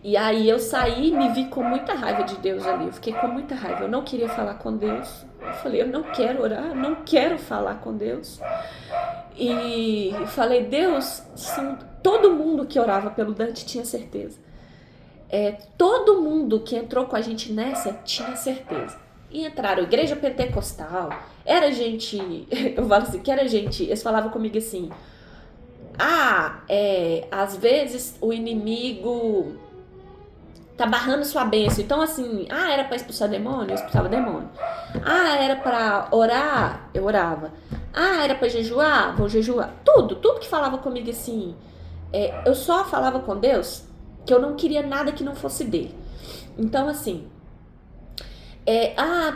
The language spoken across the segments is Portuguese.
E aí eu saí e me vi com muita raiva de Deus ali. Eu fiquei com muita raiva. Eu não queria falar com Deus. Eu falei, eu não quero orar, não quero falar com Deus. E falei, Deus, todo mundo que orava pelo Dante tinha certeza. Todo mundo que entrou com a gente nessa tinha certeza. E entraram, igreja pentecostal, era gente, eu falo assim, que era gente, eles falavam comigo assim, às vezes o inimigo tá barrando sua bênção. Então, assim, era pra expulsar demônio? Eu expulsava demônio. Era pra orar? Eu orava. Era pra jejuar? Vou jejuar. Tudo que falava comigo assim. Eu só falava com Deus que eu não queria nada que não fosse dele. Então, assim,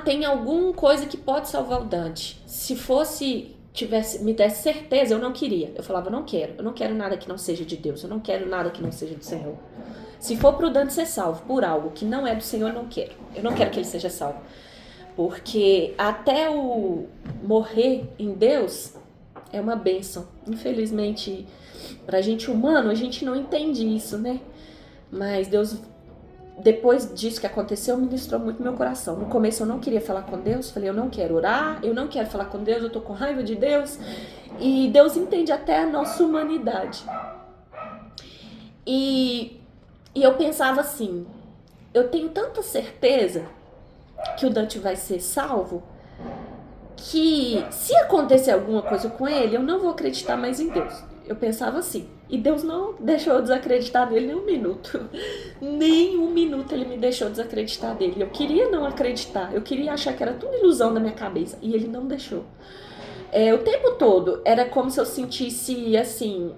tem alguma coisa que pode salvar o Dante. Se fosse, me desse certeza, eu não queria. Eu falava, eu não quero nada que não seja de Deus, eu não quero nada que não seja do Senhor. Se for pro Dante ser salvo por algo que não é do Senhor, eu não quero. Eu não quero que ele seja salvo. Porque até o morrer em Deus é uma bênção. Infelizmente, pra gente humano, a gente não entende isso, né? Mas Deus, depois disso que aconteceu, ministrou muito meu coração. No começo eu não queria falar com Deus, falei, eu não quero orar, eu não quero falar com Deus, eu tô com raiva de Deus. E Deus entende até a nossa humanidade. E eu pensava assim, eu tenho tanta certeza que o Dante vai ser salvo, que se acontecer alguma coisa com ele, eu não vou acreditar mais em Deus. Eu pensava assim. E Deus não deixou eu desacreditar nele nem um minuto. Nem um minuto ele me deixou desacreditar dele. Eu queria não acreditar. Eu queria achar que era tudo ilusão da minha cabeça. E ele não deixou. O tempo todo era como se eu sentisse assim,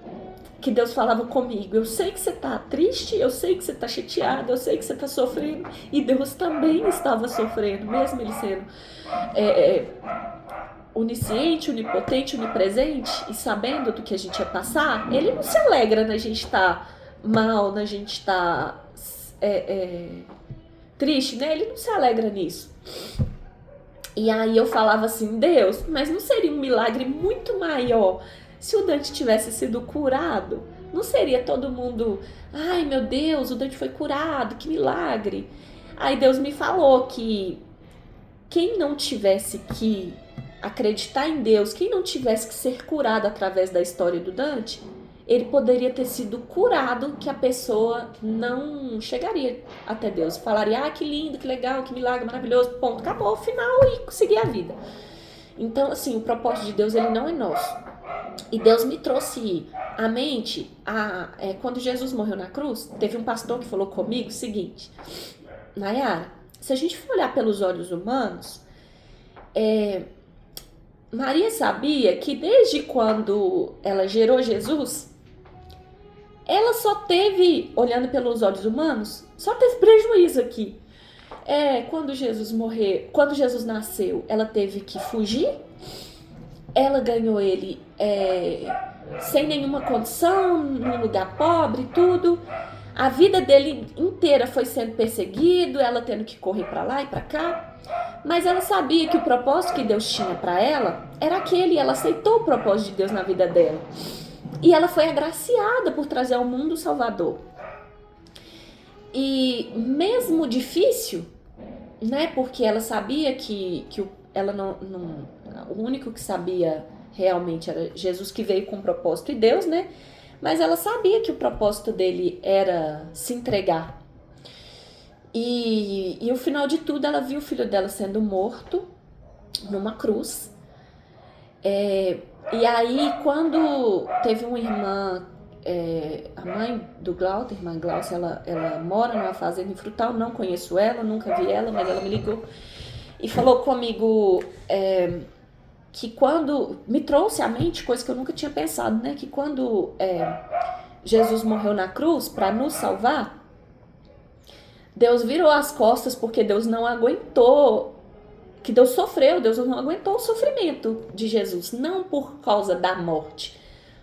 que Deus falava comigo, eu sei que você tá triste, eu sei que você tá chateado, eu sei que você tá sofrendo, e Deus também estava sofrendo, mesmo ele sendo onisciente, onipotente, onipresente, e sabendo do que a gente ia passar, ele não se alegra na gente estar mal, na gente estar triste, né? Ele não se alegra nisso. E aí eu falava assim, Deus, mas não seria um milagre muito maior se o Dante tivesse sido curado? Não seria todo mundo, ai meu Deus, o Dante foi curado, que milagre. Aí Deus me falou que quem não tivesse que acreditar em Deus, quem não tivesse que ser curado através da história do Dante, ele poderia ter sido curado, que a pessoa não chegaria até Deus. Falaria, que lindo, que legal, que milagre maravilhoso, ponto, acabou o final e seguir a vida. Então, assim, o propósito de Deus, ele não é nosso. E Deus me trouxe à mente, quando Jesus morreu na cruz, teve um pastor que falou comigo o seguinte, Nayara, se a gente for olhar pelos olhos humanos, Maria sabia que desde quando ela gerou Jesus, ela só teve, olhando pelos olhos humanos, só teve prejuízo aqui. Quando Jesus nasceu, ela teve que fugir, ela ganhou ele sem nenhuma condição, num lugar pobre, tudo. A vida dele inteira foi sendo perseguido, ela tendo que correr para lá e para cá. Mas ela sabia que o propósito que Deus tinha para ela era aquele, e ela aceitou o propósito de Deus na vida dela. E ela foi agraciada por trazer ao mundo o Salvador. E mesmo difícil, né? Porque ela sabia que ela não, o único que sabia realmente era Jesus, que veio com um propósito, e Deus, né? Mas ela sabia que o propósito dele era se entregar. E o final de tudo, ela viu o filho dela sendo morto numa cruz. E aí, quando teve uma irmã, a mãe do Glauter, a irmã Glaucia, ela mora numa fazenda em Frutal, não conheço ela, nunca vi ela, mas ela me ligou e falou comigo que quando me trouxe à mente coisa que eu nunca tinha pensado, né? Que quando Jesus morreu na cruz para nos salvar, Deus virou as costas porque Deus não aguentou, que Deus sofreu, Deus não aguentou o sofrimento de Jesus, não por causa da morte,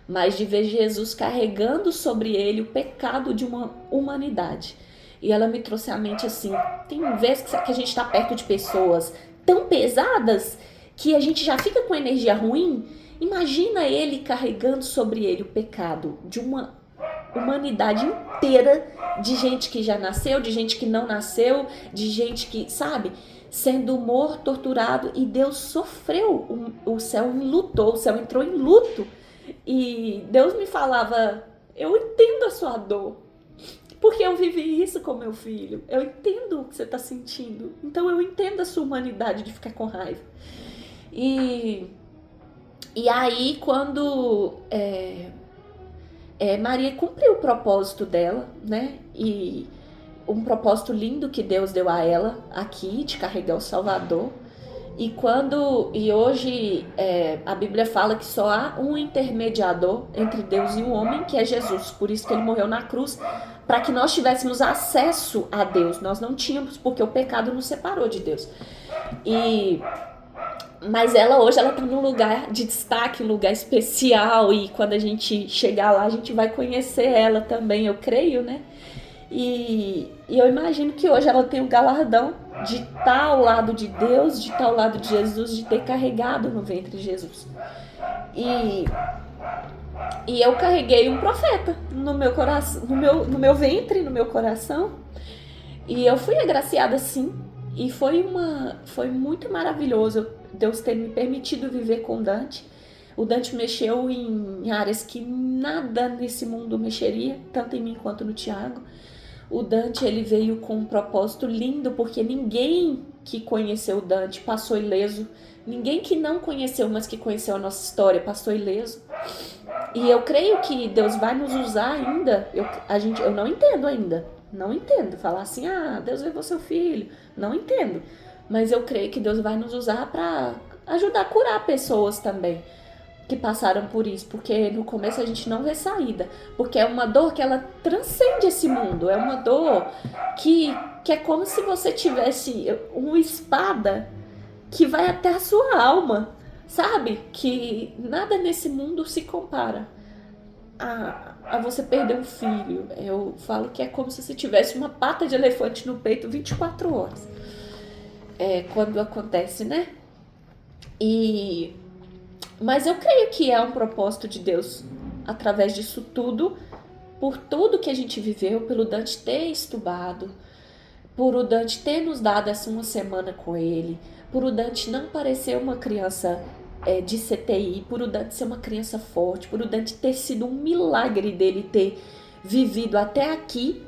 mas de ver Jesus carregando sobre ele o pecado de uma humanidade. E ela me trouxe à mente assim, tem vezes que a gente está perto de pessoas tão pesadas que a gente já fica com energia ruim. Imagina ele carregando sobre ele o pecado de uma humanidade inteira de gente que já nasceu, de gente que não nasceu, de gente que, sabe, sendo morto, torturado, e Deus sofreu, o céu enlutou, o céu entrou em luto. E Deus me falava, eu entendo a sua dor, porque eu vivi isso com meu filho, eu entendo o que você está sentindo, então eu entendo a sua humanidade de ficar com raiva. E aí, quando Maria cumpriu o propósito dela, né? E um propósito lindo que Deus deu a ela aqui, de carregar o Salvador. E hoje a Bíblia fala que só há um intermediador entre Deus e o homem, que é Jesus. Por isso que ele morreu na cruz, para que nós tivéssemos acesso a Deus. Nós não tínhamos, porque o pecado nos separou de Deus. Mas ela hoje está num lugar de destaque, um lugar especial, e quando a gente chegar lá, a gente vai conhecer ela também, eu creio, né? E eu imagino que hoje ela tem o galardão de estar ao lado de Deus, de estar ao lado de Jesus, de ter carregado no ventre de Jesus. E eu carreguei um profeta no meu coração, no meu ventre, no meu coração. E eu fui agraciada assim. E foi muito maravilhoso Deus ter me permitido viver com Dante. O Dante mexeu em áreas que nada nesse mundo mexeria, tanto em mim quanto no Tiago. O Dante, ele veio com um propósito lindo, porque ninguém que conheceu o Dante passou ileso. Ninguém que não conheceu, mas que conheceu a nossa história, passou ileso. E eu creio que Deus vai nos usar ainda. Eu não entendo ainda. Não entendo. Falar assim, Deus levou seu filho. Não entendo. Mas eu creio que Deus vai nos usar para ajudar a curar pessoas também que passaram por isso, porque no começo a gente não vê saída, porque é uma dor que ela transcende esse mundo, é uma dor que é como se você tivesse uma espada que vai até a sua alma, sabe? Que nada nesse mundo se compara a você perder um filho. Eu falo que é como se você tivesse uma pata de elefante no peito 24 horas. Quando acontece, né? Mas eu creio que é um propósito de Deus através disso tudo, por tudo que a gente viveu, pelo Dante ter estudado, por o Dante ter nos dado essa uma semana com ele, por o Dante não parecer uma criança de CTI, por o Dante ser uma criança forte, por o Dante ter sido um milagre dele ter vivido até aqui,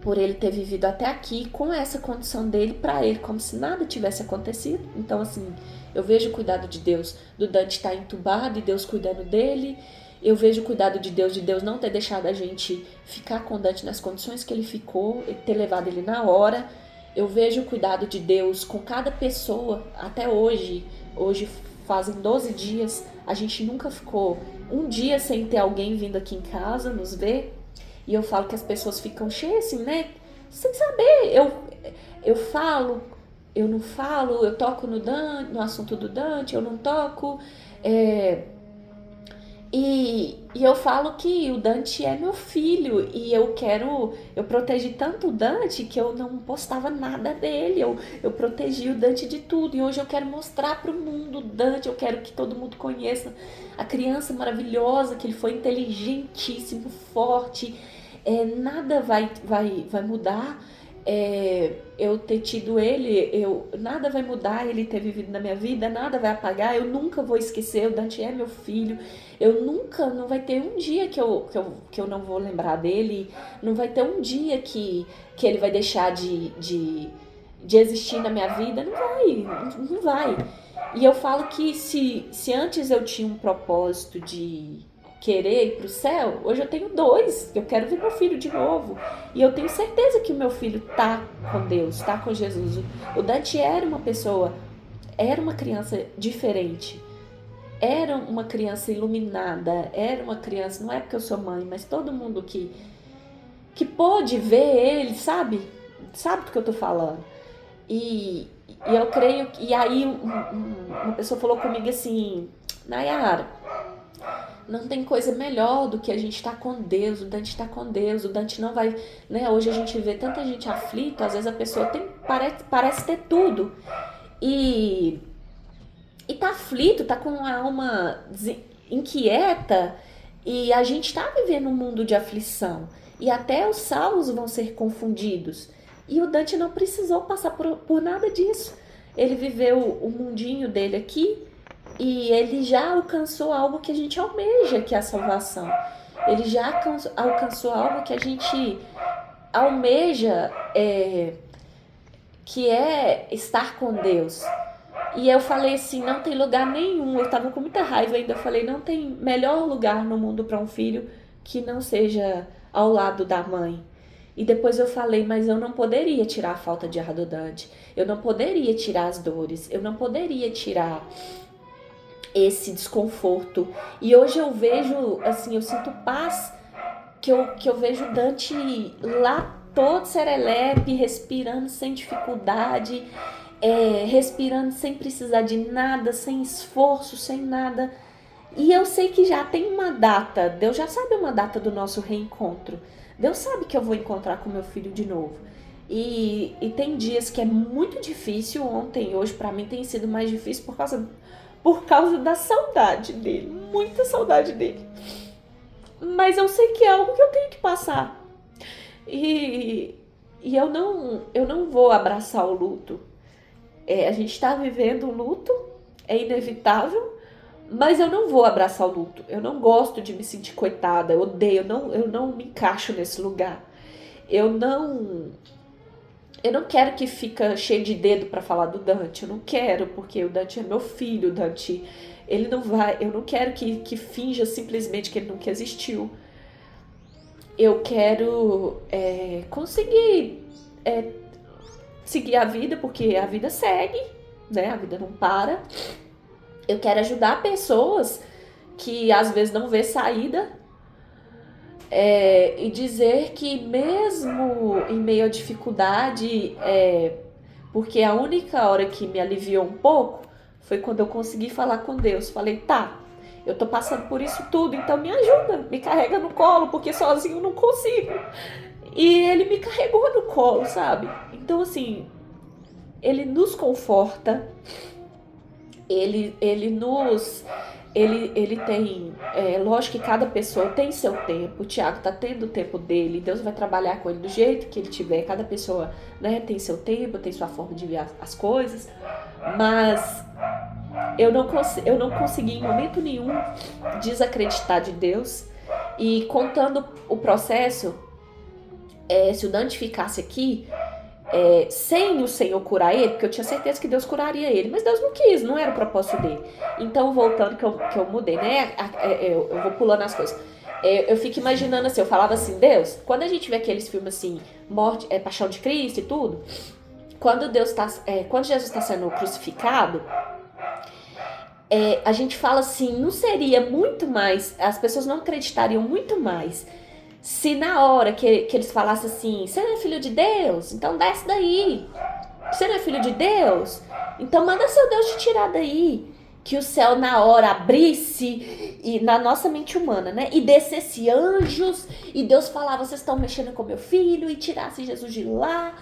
por ele ter vivido até aqui com essa condição dele para ele, como se nada tivesse acontecido. Então, assim, eu vejo o cuidado de Deus, do Dante estar entubado e Deus cuidando dele. Eu vejo o cuidado de Deus não ter deixado a gente ficar com o Dante nas condições que ele ficou, ter levado ele na hora. Eu vejo o cuidado de Deus com cada pessoa, até hoje. Hoje fazem 12 dias, a gente nunca ficou um dia sem ter alguém vindo aqui em casa nos ver. E eu falo que as pessoas ficam cheias assim, né? Sem saber. Eu falo, eu não falo, eu toco no assunto do Dante, eu não toco. E eu falo que o Dante é meu filho e eu protegi tanto o Dante que eu não postava nada dele, eu protegi o Dante de tudo, e hoje eu quero mostrar para o mundo o Dante, eu quero que todo mundo conheça a criança maravilhosa, que ele foi inteligentíssimo, forte, nada vai mudar. Eu ter tido ele, nada vai mudar ele ter vivido na minha vida, nada vai apagar, eu nunca vou esquecer, o Dante é meu filho, não vai ter um dia que eu não vou lembrar dele, não vai ter um dia que ele vai deixar de existir na minha vida, não vai. E eu falo que se antes eu tinha um propósito de querer ir pro céu, hoje eu tenho 2, eu quero ver meu filho de novo, e eu tenho certeza que o meu filho tá com Deus, tá com Jesus. O Dante era uma criança diferente, era uma criança iluminada, era uma criança, não é porque eu sou mãe, mas todo mundo que pôde ver ele, sabe do que eu tô falando. E eu creio que, e aí uma pessoa falou comigo assim, Nayara, não tem coisa melhor do que a gente estar com Deus, o Dante está com Deus, o Dante não vai, né? Hoje a gente vê tanta gente aflita, às vezes a pessoa parece ter tudo e tá aflito, tá com a alma inquieta, e a gente tá vivendo um mundo de aflição. e até os salvos vão ser confundidos. E o Dante não precisou passar por nada disso. Ele viveu o mundinho dele aqui e ele já alcançou algo que a gente almeja, que é a salvação. Ele já alcançou algo que a gente almeja, que é estar com Deus. E eu falei assim, não tem lugar nenhum, eu tava com muita raiva ainda, eu falei, não tem melhor lugar no mundo para um filho que não seja ao lado da mãe. E depois eu falei, mas eu não poderia tirar a falta de ar do Dante, eu não poderia tirar as dores, eu não poderia tirar esse desconforto. E hoje eu vejo, assim, eu sinto paz, que eu vejo Dante lá todo serelepe, respirando sem dificuldade, respirando sem precisar de nada, sem esforço, sem nada. E eu sei que já tem uma data, Deus já sabe uma data do nosso reencontro. Deus sabe que eu vou encontrar com meu filho de novo. E tem dias que é muito difícil, ontem, hoje pra mim tem sido mais difícil por causa da saudade dele, muita saudade dele. Mas eu sei que é algo que eu tenho que passar. E eu não vou abraçar o luto. A gente está vivendo um luto, é inevitável, mas eu não vou abraçar o luto. Eu não gosto de me sentir coitada, eu odeio, eu não me encaixo nesse lugar. Eu não quero que fica cheio de dedo para falar do Dante, eu não quero, porque o Dante é meu filho, o Dante, ele não vai, eu não quero que finja simplesmente que ele nunca existiu. Eu quero conseguir seguir a vida, porque a vida segue, né? A vida não para. Eu quero ajudar pessoas que às vezes não vê saída, e dizer que mesmo em meio à dificuldade, porque a única hora que me aliviou um pouco foi quando eu consegui falar com Deus. Falei, tá, eu tô passando por isso tudo, então me ajuda, me carrega no colo, porque sozinho eu não consigo. E ele me carregou no colo, sabe? Então, assim, ele nos conforta, ele tem, lógico que cada pessoa tem seu tempo, o Tiago tá tendo o tempo dele, Deus vai trabalhar com ele do jeito que ele tiver, cada pessoa, né, tem seu tempo, tem sua forma de ver as coisas, mas eu não consegui em momento nenhum desacreditar de Deus. E contando o processo, se o Dante ficasse aqui, sem o Senhor curar ele, porque eu tinha certeza que Deus curaria ele, mas Deus não quis, não era o propósito dele. Então, voltando, que eu mudei, né? Eu vou pulando as coisas. Eu fico imaginando assim, eu falava assim, Deus, quando a gente vê aqueles filmes assim, morte, Paixão de Cristo e tudo, quando Jesus está sendo crucificado, a gente fala assim, não seria muito mais, as pessoas não acreditariam muito mais se na hora que eles falassem assim, você não é filho de Deus? Então desce daí. Você não é filho de Deus? Então manda seu Deus te tirar daí. Que o céu na hora abrisse, e na nossa mente humana, né? E descesse anjos, e Deus falava, vocês estão mexendo com meu filho, e tirasse Jesus de lá.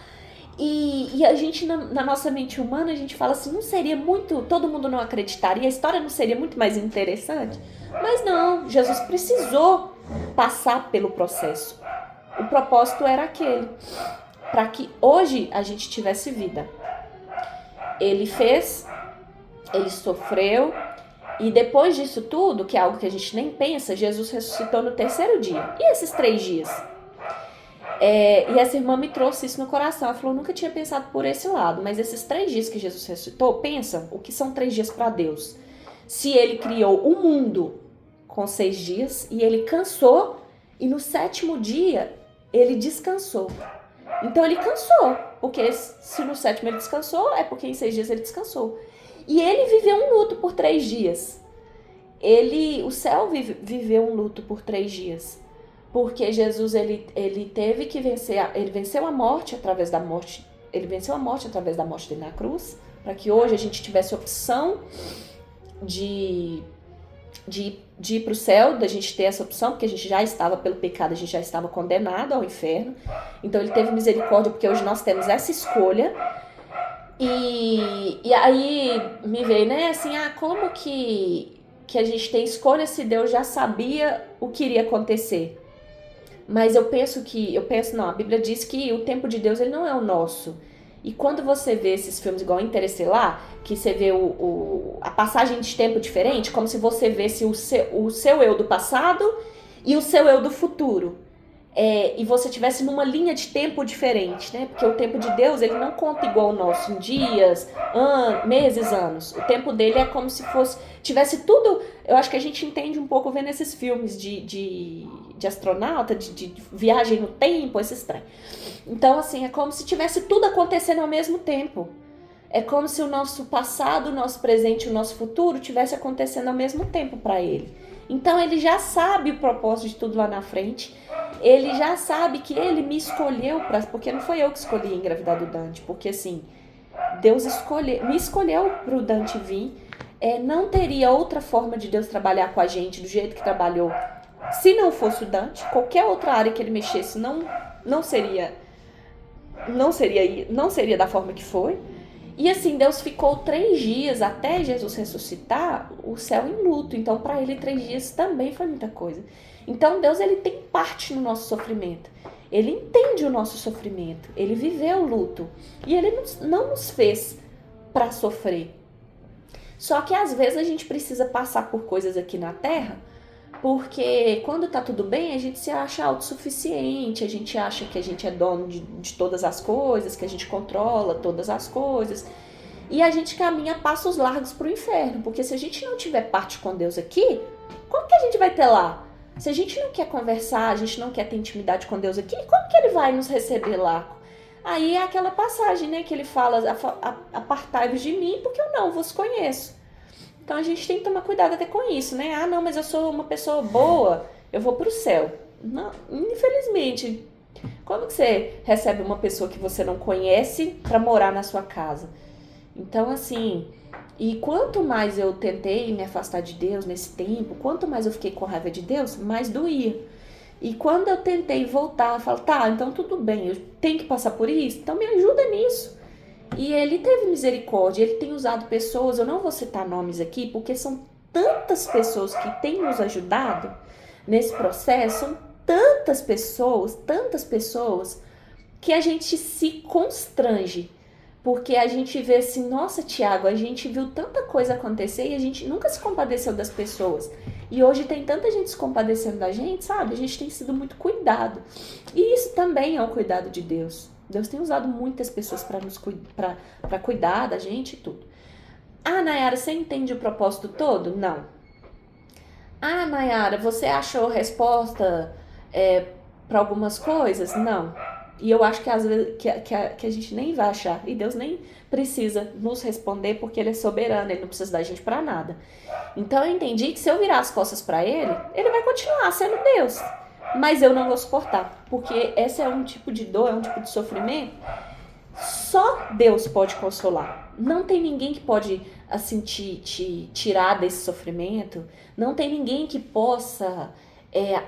E a gente, na nossa mente humana, a gente fala assim, não seria muito, todo mundo não acreditaria, a história não seria muito mais interessante? Mas não, Jesus precisou passar pelo processo. O propósito era aquele, para que hoje a gente tivesse vida. Ele fez, ele sofreu, e depois disso tudo, que é algo que a gente nem pensa, Jesus ressuscitou no 3º dia. E esses 3 dias? E essa irmã me trouxe isso no coração. Ela falou, nunca tinha pensado por esse lado, mas esses 3 dias que Jesus ressuscitou, pensa o que são 3 dias para Deus. Se ele criou o mundo com 6 dias e ele cansou, e no 7º dia ele descansou. Então ele cansou, porque se no 7º ele descansou, é porque em 6 dias ele descansou. E ele viveu um luto por 3 dias. O céu viveu um luto por 3 dias. Porque Jesus, ele teve que vencer, ele venceu a morte através da morte, ele venceu a morte através da morte dele na cruz, para que hoje a gente tivesse opção de ir para o céu, da gente ter essa opção, porque a gente já estava, pelo pecado, a gente já estava condenado ao inferno. Então ele teve misericórdia, porque hoje nós temos essa escolha. E aí me veio, né, assim, como que a gente tem escolha se Deus já sabia o que iria acontecer? Mas não, a Bíblia diz que o tempo de Deus ele não é o nosso. E quando você vê esses filmes igual Interestelar, que você vê a passagem de tempo diferente, como se você visse o seu eu do passado e o seu eu do futuro. E você tivesse numa linha de tempo diferente, né? Porque o tempo de Deus, ele não conta igual o nosso, em dias, meses, anos. O tempo dele é como se tivesse tudo. Eu acho que a gente entende um pouco vendo esses filmes de astronauta, de viagem no tempo, esses trem. Então, assim, é como se tivesse tudo acontecendo ao mesmo tempo. É como se o nosso passado, o nosso presente e o nosso futuro tivesse acontecendo ao mesmo tempo para ele. Então, ele já sabe o propósito de tudo lá na frente. Ele já sabe que ele me escolheu, porque não foi eu que escolhi engravidar do Dante. Porque, assim, Deus me escolheu para o Dante vir. Não teria outra forma de Deus trabalhar com a gente do jeito que trabalhou se não fosse o Dante. Qualquer outra área que ele mexesse não seria da forma que foi. E assim, Deus ficou 3 dias até Jesus ressuscitar, o céu em luto. Então, para ele, 3 dias também foi muita coisa. Então, Deus ele tem parte no nosso sofrimento. Ele entende o nosso sofrimento. Ele viveu o luto. E ele não nos fez para sofrer. Só que às vezes a gente precisa passar por coisas aqui na Terra, porque quando tá tudo bem, a gente se acha autossuficiente, a gente acha que a gente é dono de todas as coisas, que a gente controla todas as coisas. E a gente caminha passos largos pro inferno, porque se a gente não tiver parte com Deus aqui, como que a gente vai ter lá? Se a gente não quer conversar, a gente não quer ter intimidade com Deus aqui, como que ele vai nos receber lá? Aí é aquela passagem, né, que ele fala, apartai-vos de mim, porque eu não vos conheço. Então a gente tem que tomar cuidado até com isso, né? Ah, não, mas eu sou uma pessoa boa, eu vou pro céu. Não, infelizmente, como que você recebe uma pessoa que você não conhece para morar na sua casa? Então, assim, e quanto mais eu tentei me afastar de Deus nesse tempo, quanto mais eu fiquei com raiva de Deus, mais doía. E quando eu tentei voltar, eu falo, tá, então tudo bem, eu tenho que passar por isso, então me ajuda nisso. E ele teve misericórdia, ele tem usado pessoas, eu não vou citar nomes aqui, porque são tantas pessoas que têm nos ajudado nesse processo, são tantas pessoas, que a gente se constrange. Porque a gente vê assim, nossa, Tiago, a gente viu tanta coisa acontecer e a gente nunca se compadeceu das pessoas. E hoje tem tanta gente se compadecendo da gente, sabe? A gente tem sido muito cuidado. E isso também é um cuidado de Deus. Deus tem usado muitas pessoas para cuidar da gente e tudo. Ah, Nayara, você entende o propósito todo? Não. Ah, Nayara, você achou resposta para algumas coisas? Não. E eu acho que às vezes que a gente nem vai achar. E Deus nem precisa nos responder porque Ele é soberano, Ele não precisa da gente para nada. Então eu entendi que se eu virar as costas para Ele, Ele vai continuar sendo Deus. Mas eu não vou suportar, porque esse é um tipo de dor, é um tipo de sofrimento. Só Deus pode consolar. Não tem ninguém que pode assim te tirar desse sofrimento. Não tem ninguém que possa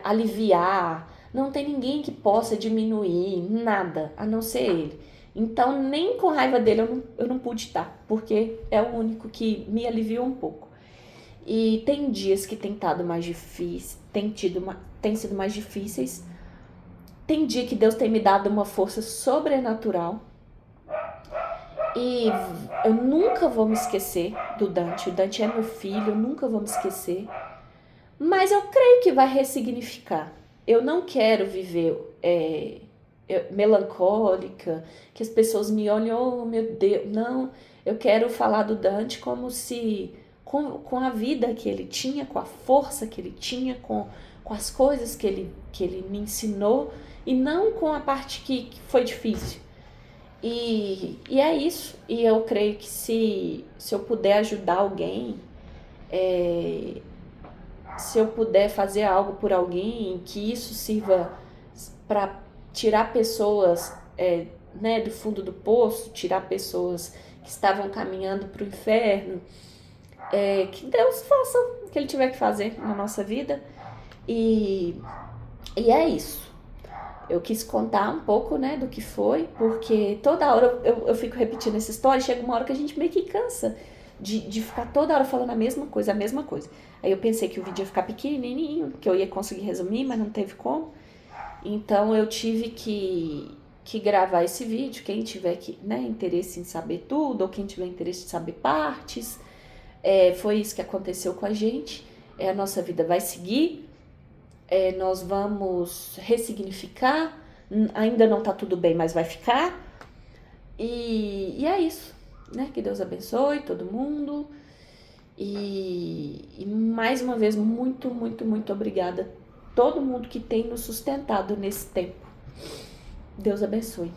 aliviar. Não tem ninguém que possa diminuir nada, a não ser Ele. Então, nem com raiva dele eu não pude estar, porque é o único que me aliviou um pouco. E tem dias que tem estado mais difícil, tem sido mais difíceis. Tem dia que Deus tem me dado uma força sobrenatural. E eu nunca vou me esquecer do Dante. O Dante é meu filho, eu nunca vou me esquecer. Mas eu creio que vai ressignificar. Eu não quero viver melancólica, que as pessoas me olham, oh meu Deus. Não, eu quero falar do Dante como se... Com a vida que ele tinha, com a força que ele tinha, com as coisas que ele me ensinou, e não com a parte que foi difícil. E é isso. E eu creio que se eu puder ajudar alguém, se eu puder fazer algo por alguém, que isso sirva para tirar pessoas do fundo do poço, tirar pessoas que estavam caminhando para o inferno, que Deus faça o que Ele tiver que fazer na nossa vida. E é isso. Eu quis contar um pouco, né, do que foi, porque toda hora eu fico repetindo essa história, chega uma hora que a gente meio que cansa de ficar toda hora falando a mesma coisa. Aí eu pensei que o vídeo ia ficar pequenininho, que eu ia conseguir resumir, mas não teve como. Então eu tive que gravar esse vídeo. Quem tiver interesse em saber tudo, ou quem tiver interesse em saber partes, foi isso que aconteceu com a gente. A nossa vida vai seguir, nós vamos ressignificar. Ainda não tá tudo bem, mas vai ficar. E é isso, né? Que Deus abençoe todo mundo. E mais uma vez, muito, muito, muito obrigada a todo mundo que tem nos sustentado nesse tempo. Deus abençoe.